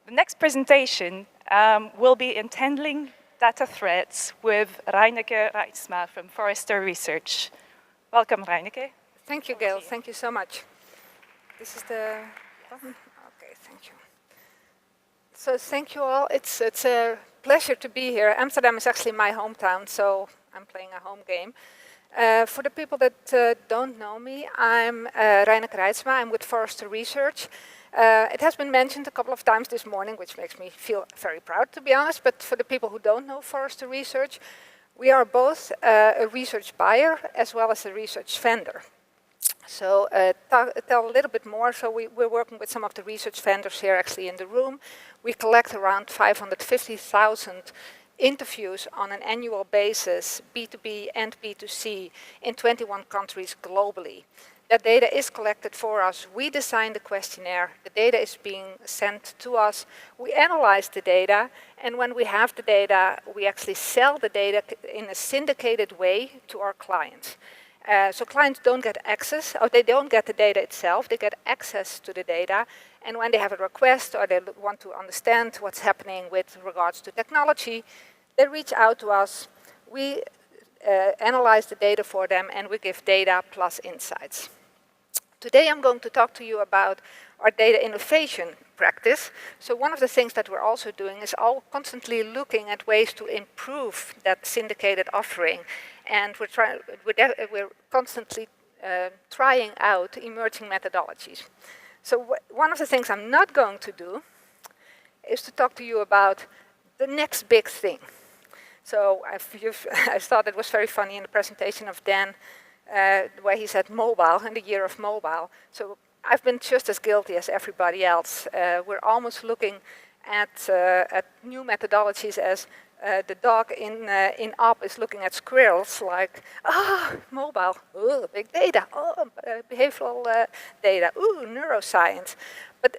The next presentation will be Untangling Data Threads with Reineke Reitsma from Forrester Research. Welcome, Reineke. Thank you, Gail. Thank you so much. This is the button. Okay, thank you. So thank you all. It's a pleasure to be here. Amsterdam is actually my hometown, so I'm playing a home game. For the people that don't know me, I'm Reineke Reitsma. I'm with Forrester Research. It has been mentioned a couple of times this morning, which makes me feel very proud, to be honest. But for the people who don't know Forrester Research, we are both a research buyer as well as a research vendor. So tell a little bit more. So we're working with some of the research vendors here actually in the room. We collect around 550,000 interviews on an annual basis, B2B and B2C, in 21 countries globally. That data is collected for us. We design the questionnaire. The data is being sent to us. We analyze the data, and when we have the data, we actually sell the data in a syndicated way to our clients. So clients don't get access, or they don't get the data itself, they get access to the data, and when they have a request or they want to understand what's happening with regards to technology, they reach out to us. We analyze the data for them, and we give data plus insights. Today I'm going to talk to you about our data innovation practice. So one of the things that we're also doing is constantly looking at ways to improve that syndicated offering. And we're constantly trying out emerging methodologies. So one of the things I'm not going to do is to talk to you about the next big thing. So I thought it was very funny in the presentation of Dan, where he said mobile and the year of mobile. So I've been just as guilty as everybody else. We're almost looking at new methodologies as the dog in Up is looking at squirrels like, mobile, big data, behavioral data, neuroscience. But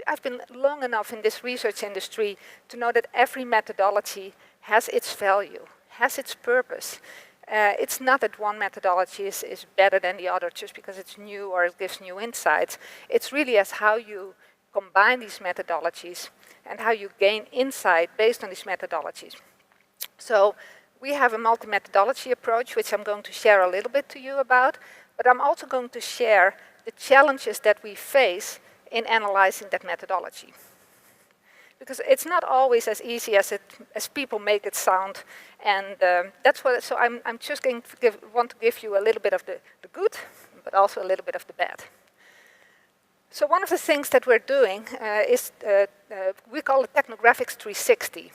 I've been long enough in this research industry to know that every methodology has its value, has its purpose. It's not that one methodology is better than the other just because it's new or it gives new insights. It's really as how you combine these methodologies and how you gain insight based on these methodologies. So we have a multi-methodology approach, which I'm going to share a little bit to you about, but I'm also going to share the challenges that we face in analyzing that methodology. Because it's not always as easy as people make it sound, and that's what. So I'm just going to want to give you a little bit of the good, but also a little bit of the bad. So one of the things that we're doing is we call it Technographics 360.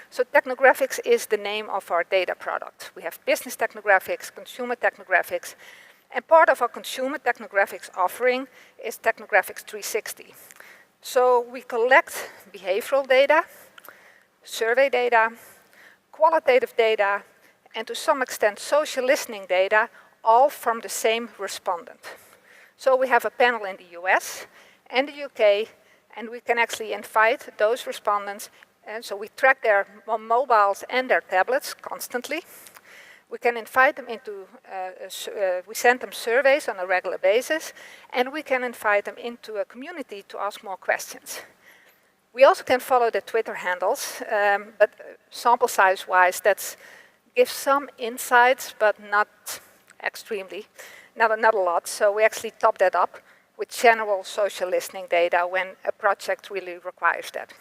So Technographics is the name of our data product. We have business technographics, consumer technographics, and part of our consumer technographics offering is Technographics 360. So we collect behavioral data, survey data, qualitative data, and to some extent social listening data, all from the same respondent. So we have a panel in the US and the UK, and we can actually invite those respondents, and so we track their mobiles and their tablets constantly. We can invite them into, we send them surveys on a regular basis, and we can invite them into a community to ask more questions. We also can follow the Twitter handles, but sample size-wise, that gives some insights, but not extremely, not a lot. So we actually top that up with general social listening data when a project really requires that.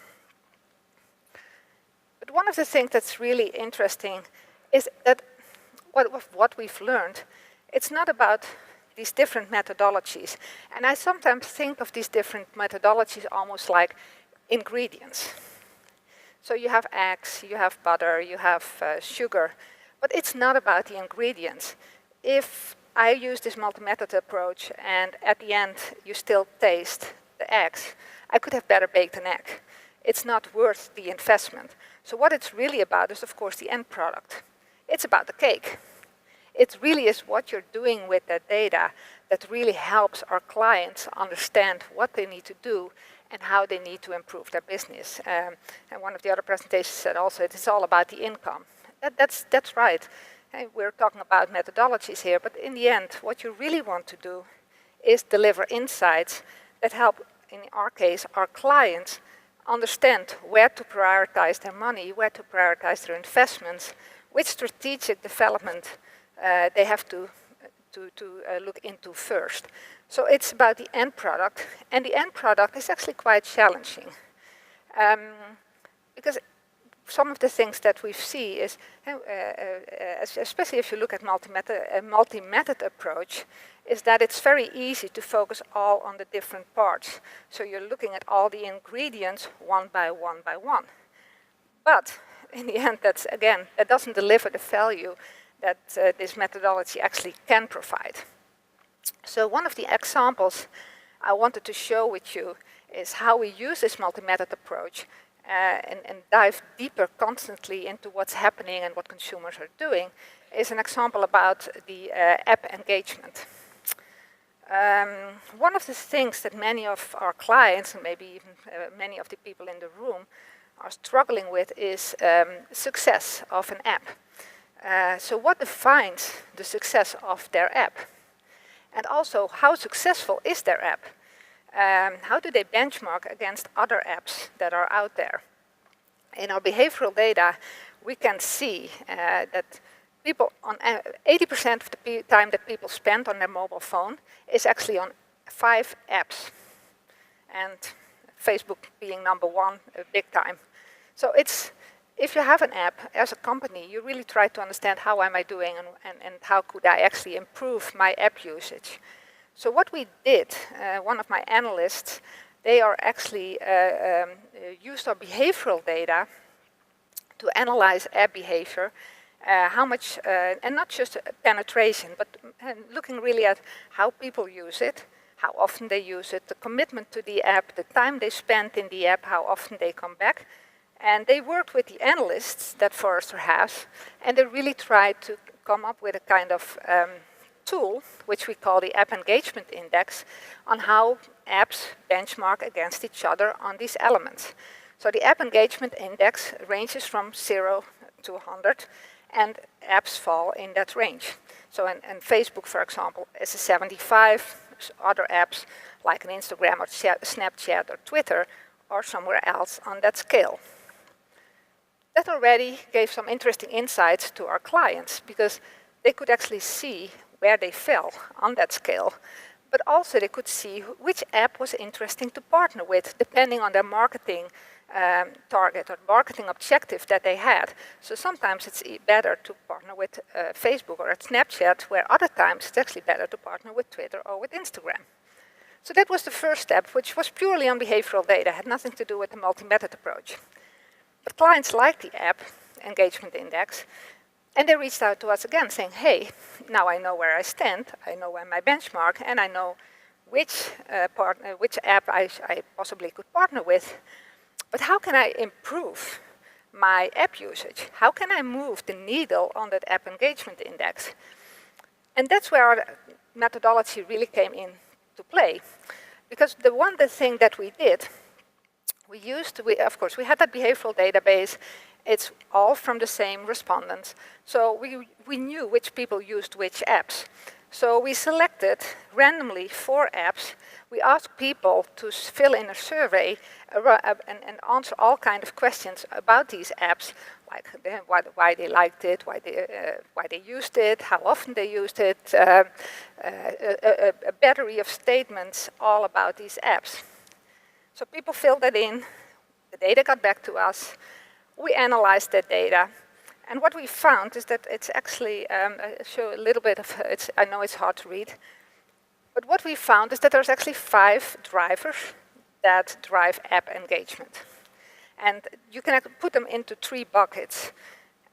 But one of the things that's really interesting is that what we've learned, it's not about these different methodologies. And I sometimes think of these different methodologies almost like ingredients. So you have eggs, you have butter, you have sugar, but it's not about the ingredients. If I use this multi-method approach and at the end you still taste the eggs, I could have better baked an egg. It's not worth the investment. So what it's really about is, of course, the end product. It's about the cake. It really is what you're doing with that data that really helps our clients understand what they need to do and how they need to improve their business. And one of the other presentations said also it's all about the income. That's right. We're talking about methodologies here, but in the end, what you really want to do is deliver insights that help in our case, our clients, understand where to prioritize their money, where to prioritize their investments, which strategic development they have to look into first. So it's about the end product, and the end product is actually quite challenging. Because some of the things that we see is, especially if you look at a multi-method approach, is that it's very easy to focus all on the different parts. So you're looking at all the ingredients one by one by one. But in the end, that doesn't deliver the value that this methodology actually can provide. So one of the examples I wanted to show with you is how we use this multi-method approach and dive deeper constantly into what's happening and what consumers are doing, is an example about the app engagement. One of the things that many of our clients, and maybe even many of the people in the room, are struggling with is success of an app. So what defines the success of their app? And also, how successful is their app? How do they benchmark against other apps that are out there? In our behavioral data, we can see that people, on 80% of the time that people spend on their mobile phone is actually on 5 apps. And Facebook being number 1, big time. So if you have an app as a company, you really try to understand how am I doing and how could I actually improve my app usage. So what we did, one of my analysts, they are actually used our behavioral data to analyze app behavior, how much, and not just penetration, but looking really at how people use it, how often they use it, the commitment to the app, the time they spend in the app, how often they come back. And they worked with the analysts that Forrester has, and they really tried to come up with a kind of tool, which we call the App Engagement Index, on how apps benchmark against each other on these elements. So the App Engagement Index ranges from 0 to 100, and apps fall in that range. So and Facebook, for example, is a 75. Other apps, like an Instagram or Snapchat or Twitter, are somewhere else on that scale. That already gave some interesting insights to our clients, because they could actually see where they fell on that scale, but also they could see which app was interesting to partner with, depending on their marketing target or marketing objective that they had. So sometimes it's better to partner with Facebook or at Snapchat, where other times it's actually better to partner with Twitter or with Instagram. So that was the first step, which was purely on behavioral data, had nothing to do with the multi-method approach. But clients liked the App Engagement Index, and they reached out to us again saying, hey, now I know where I stand, I know where my benchmark, and I know which app I possibly could partner with. But how can I improve my app usage? How can I move the needle on that App Engagement Index? And that's where our methodology really came into play. Because the thing that we did, of course, we had that behavioral database. It's all from the same respondents. So we knew which people used which apps. So we selected randomly 4 apps. We asked people to fill in a survey and answer all kinds of questions about these apps, like why they liked it, why they used it, how often they used it, a battery of statements all about these apps. So people filled that in, the data got back to us, we analyzed that data, and what we found is that it's actually, show a little bit of, I know it's hard to read, but what we found is that there's actually 5 drivers that drive app engagement. And you can put them into 3 buckets.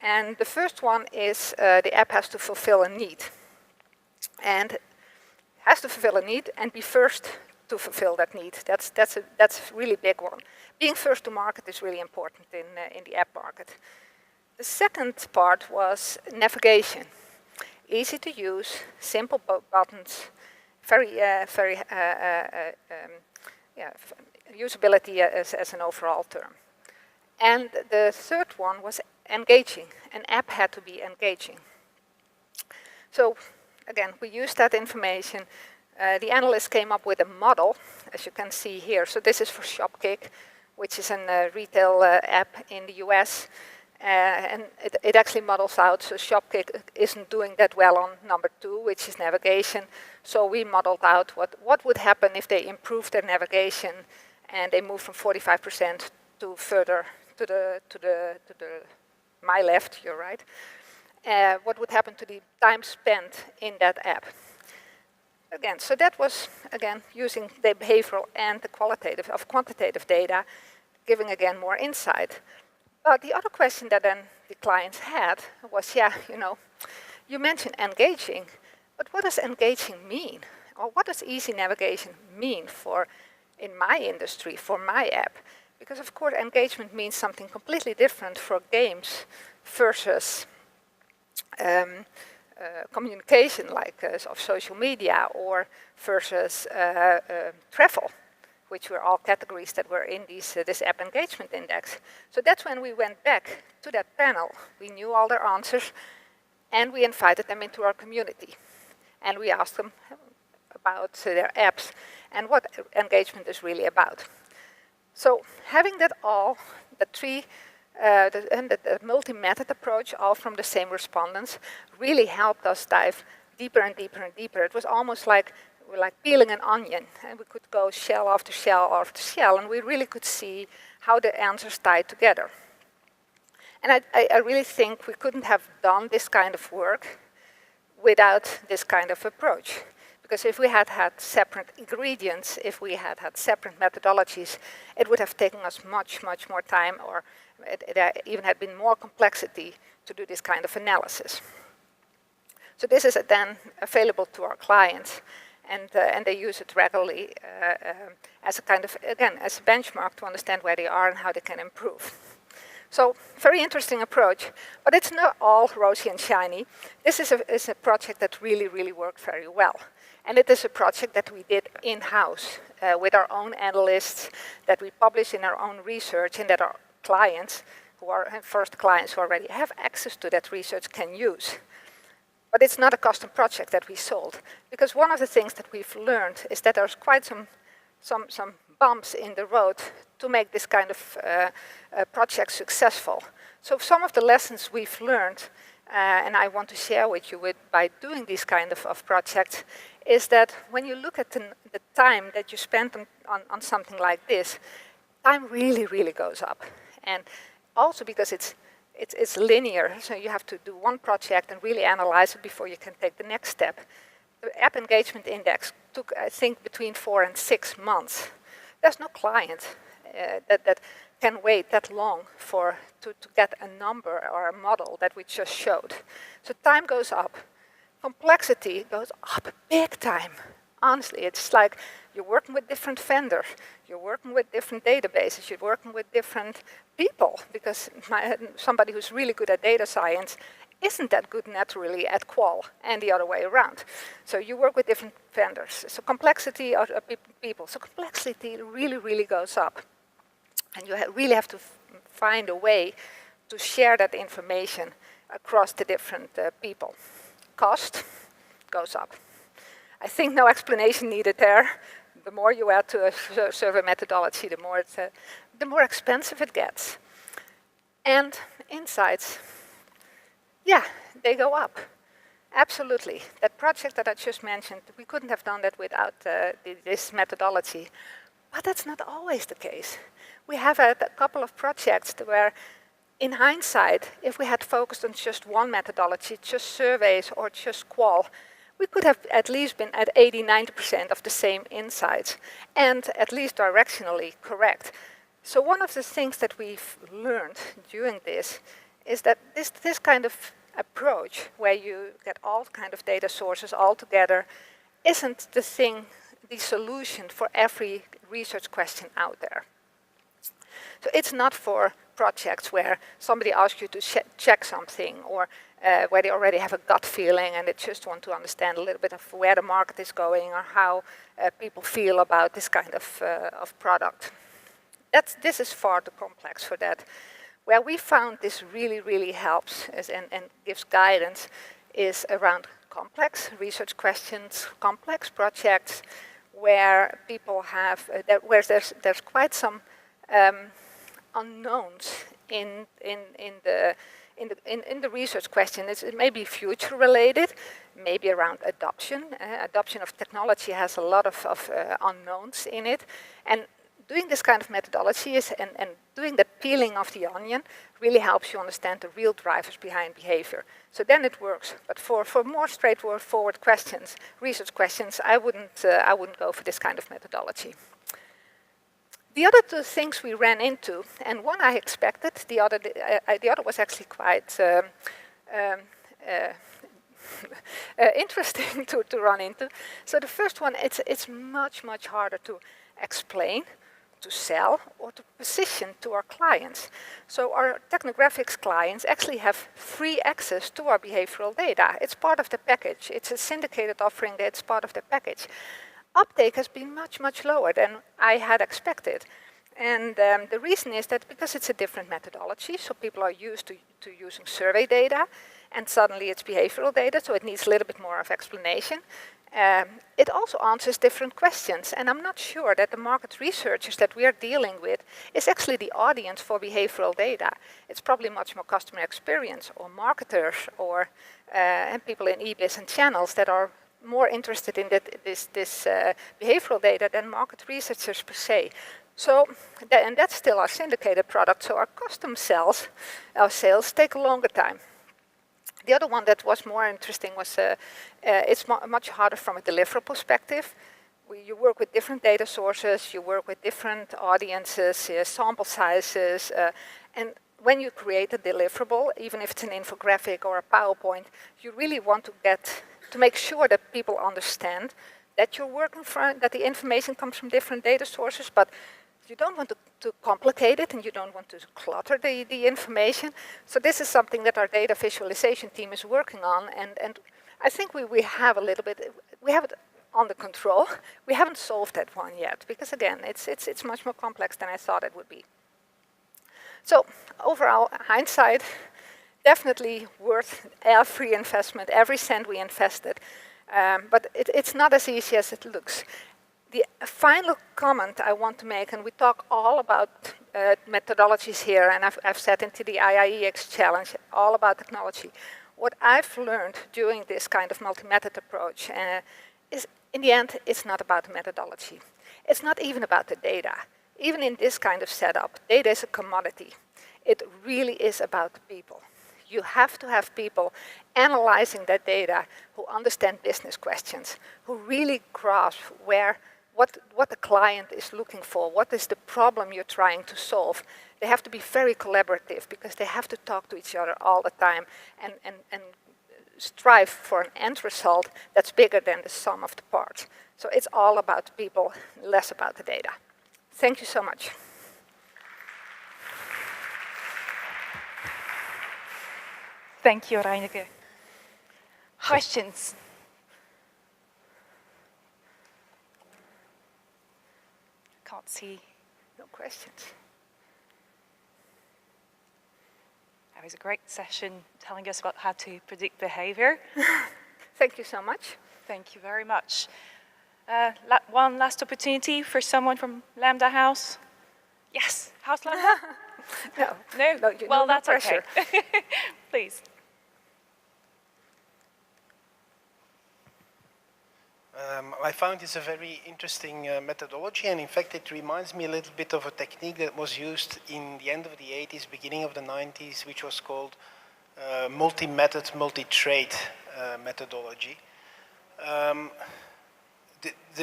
And the first one is the app has to fulfill a need. And has to fulfill a need and be first to fulfill that need. That's a really big one. Being first to market is really important in the app market. The second part was navigation. Easy to use, simple buttons, usability as an overall term. And the third one was engaging. An app had to be engaging. So again, we used that information, the analysts came up with a model, as you can see here. So this is for Shopkick, which is a retail app in the US. And it actually models out, so Shopkick isn't doing that well on number 2, which is navigation. So we modeled out what would happen if they improved their navigation and they moved from 45% to further to my left, you're right. What would happen to the time spent in that app? Again, so that was, again, using the behavioral and the quantitative data, giving, again, more insight. But the other question that then the clients had was, yeah, you mentioned engaging, but what does engaging mean? Or what does easy navigation mean for, in my industry, for my app? Because, of course, engagement means something completely different for games versus communication, like of social media, or versus travel, which were all categories that were in this app engagement index. So that's when we went back to that panel. We knew all their answers, and we invited them into our community. And we asked them about their apps and what engagement is really about. So having that all, the multi-method approach, all from the same respondents, really helped us dive deeper and deeper and deeper. It was almost like we're like peeling an onion, and we could go shell after shell after shell, and we really could see how the answers tied together. And I really think we couldn't have done this kind of work without this kind of approach. Because if we had had separate ingredients, if we had had separate methodologies, it would have taken us much, much more time, or it even had been more complexity to do this kind of analysis. So this is then available to our clients, and they use it regularly as a kind of, again, as a benchmark to understand where they are and how they can improve. So, very interesting approach, but it's not all rosy and shiny. This is a project that really, really worked very well. And it is a project that we did in-house with our own analysts, that we publish in our own research, and that our clients, who are first clients who already have access to that research, can use. But it's not a custom project that we sold, because one of the things that we've learned is that there's quite some bumps in the road to make this kind of project successful. So some of the lessons we've learned, and I want to share with you by doing these kind of projects, is that when you look at the time that you spend on something like this, time really, really goes up. And also because it's linear, so you have to do one project and really analyze it before you can take the next step. The app engagement index took, I think, between 4 and 6 months. There's no client that can wait that long to get a number or a model that we just showed. So time goes up. Complexity goes up big time. Honestly, it's like you're working with different vendors, you're working with different databases, you're working with different people, because somebody who's really good at data science isn't that good naturally at qual, and the other way around. So you work with different vendors. So complexity of people. So complexity really, really goes up. And you really have to find a way to share that information across the different people. Cost goes up. I think no explanation needed there. The more you add to a survey methodology, the more expensive it gets. And insights, yeah, they go up. Absolutely. That project that I just mentioned, we couldn't have done that without this methodology. But that's not always the case. We have had a couple of projects where, in hindsight, if we had focused on just one methodology, just surveys or just qual, we could have at least been at 80–90% of the same insights, and at least directionally correct. So one of the things that we've learned during this is that this kind of approach, where you get all kind of data sources all together, isn't the solution for every research question out there. So it's not for projects where somebody asks you to check something, or where they already have a gut feeling and they just want to understand a little bit of where the market is going, or how people feel about this kind of product. This is far too complex for that. Where we found this really, really helps and gives guidance is around complex research questions, complex projects, where people have, where there's quite some unknowns in the research question. It may be future related, maybe around adoption. Adoption of technology has a lot of unknowns in it. And doing this kind of methodology and doing the peeling of the onion really helps you understand the real drivers behind behavior. So then it works. But for more straightforward questions, research questions, I wouldn't go for this kind of methodology. The other two things we ran into, and one I expected, the other was actually quite interesting to run into. So the first one, it's much harder to explain, to sell, or to position to our clients. So our technographics clients actually have free access to our behavioral data. It's part of the package. It's a syndicated offering that's part of the package. Uptake has been much lower than I had expected. And the reason is that because it's a different methodology, so people are used to using survey data, and suddenly it's behavioral data, so it needs a little bit more of explanation. It also answers different questions, and I'm not sure that the market researchers that we are dealing with is actually the audience for behavioral data. It's probably much more customer experience, or marketers, or and people in e-biz and channels that are more interested in this behavioral data than market researchers per se. So, and that's still our syndicated product, so our custom sales, our sales take a longer time. The other one that was more interesting was it's much harder from a delivery perspective. You work with different data sources, you work with different audiences, sample sizes, and when you create a deliverable, even if it's an infographic or a PowerPoint, you really want to make sure that people understand that you're working that the information comes from different data sources, but you don't want to complicate it, and you don't want to clutter the information. So this is something that our data visualization team is working on, and I think we have a little bit, we have it under control. We haven't solved that one yet, because again, it's much more complex than I thought it would be. So overall, hindsight, definitely worth every investment, every cent we invested, but it's not as easy as it looks. The final comment I want to make, and we talk all about methodologies here, and I've said into the IIeX challenge, all about technology. What I've learned during this kind of multi-method approach is, in the end, it's not about the methodology. It's not even about the data. Even in this kind of setup, data is a commodity. It really is about the people. You have to have people analyzing that data who understand business questions, who really grasp what the client is looking for, what is the problem you're trying to solve. They have to be very collaborative because they have to talk to each other all the time and strive for an end result that's bigger than the sum of the parts. So it's all about the people, less about the data. Thank you so much. Thank you, Reineke. Questions? Can't see. No questions. That was a great session telling us about how to predict behavior. Thank you so much. Thank you very much. One last opportunity for someone from Lambda House. Yes, House Lambda? No. No? Well, no that's pressure. okay. Please. I found this a very interesting methodology, and in fact it reminds me a little bit of a technique that was used in the end of the 80s, beginning of the 90s, which was called multi-method, multi-trade methodology. The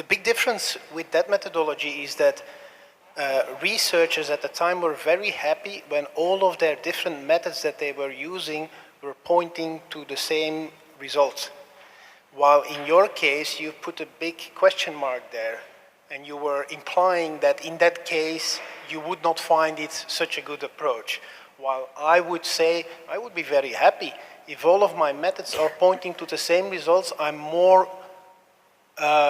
big difference with that methodology is that researchers at the time were very happy when all of their different methods that they were using were pointing to the same result. While in your case, you put a big question mark there, and you were implying that in that case, you would not find it such a good approach. While I would say, I would be very happy if all of my methods are pointing to the same results. I'm more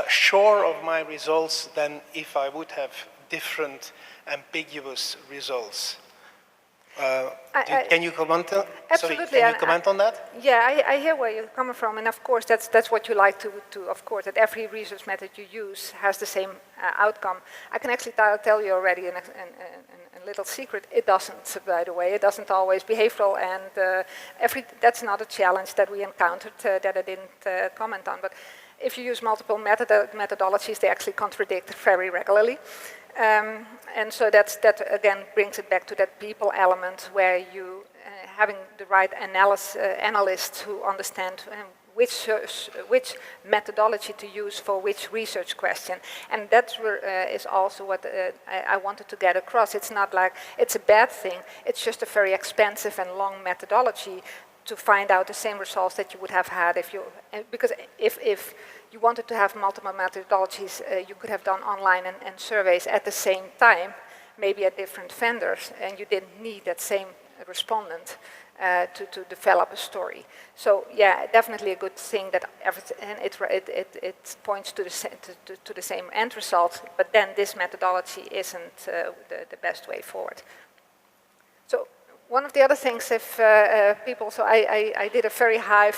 sure of my results than if I would have different ambiguous results. Can you comment? Absolutely. Sorry, can you comment on that? Yeah, I hear where you're coming from, and of course that's what you like to of course, that every research method you use has the same outcome. I can actually tell you already a little secret. It doesn't, by the way. It doesn't always. Behavioral and that's not a challenge that we encountered that I didn't comment on. But if you use multiple methodologies, they actually contradict very regularly. And so that again brings it back to that people element where you having the right analysts who understand which methodology to use for which research question. And that is also what I wanted to get across. It's not like it's a bad thing, it's just a very expensive and long methodology to find out the same results that you would have had if you, because if you wanted to have multiple methodologies, you could have done online and surveys at the same time, maybe at different vendors, and you didn't need that same respondent to develop a story. So yeah, definitely a good thing that it points to the same end result, but then this methodology isn't the best way forward. So one of the other things, if people, so I did a very high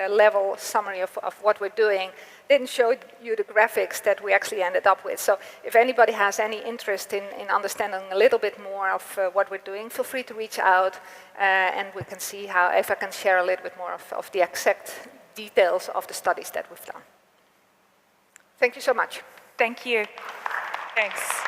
level summary of what we're doing, didn't show you the graphics that we actually ended up with. So if anybody has any interest in understanding a little bit more of what we're doing, feel free to reach out and we can see how, if I can share a little bit more of the exact details of the studies that we've done. Thank you so much. Thank you. Thanks.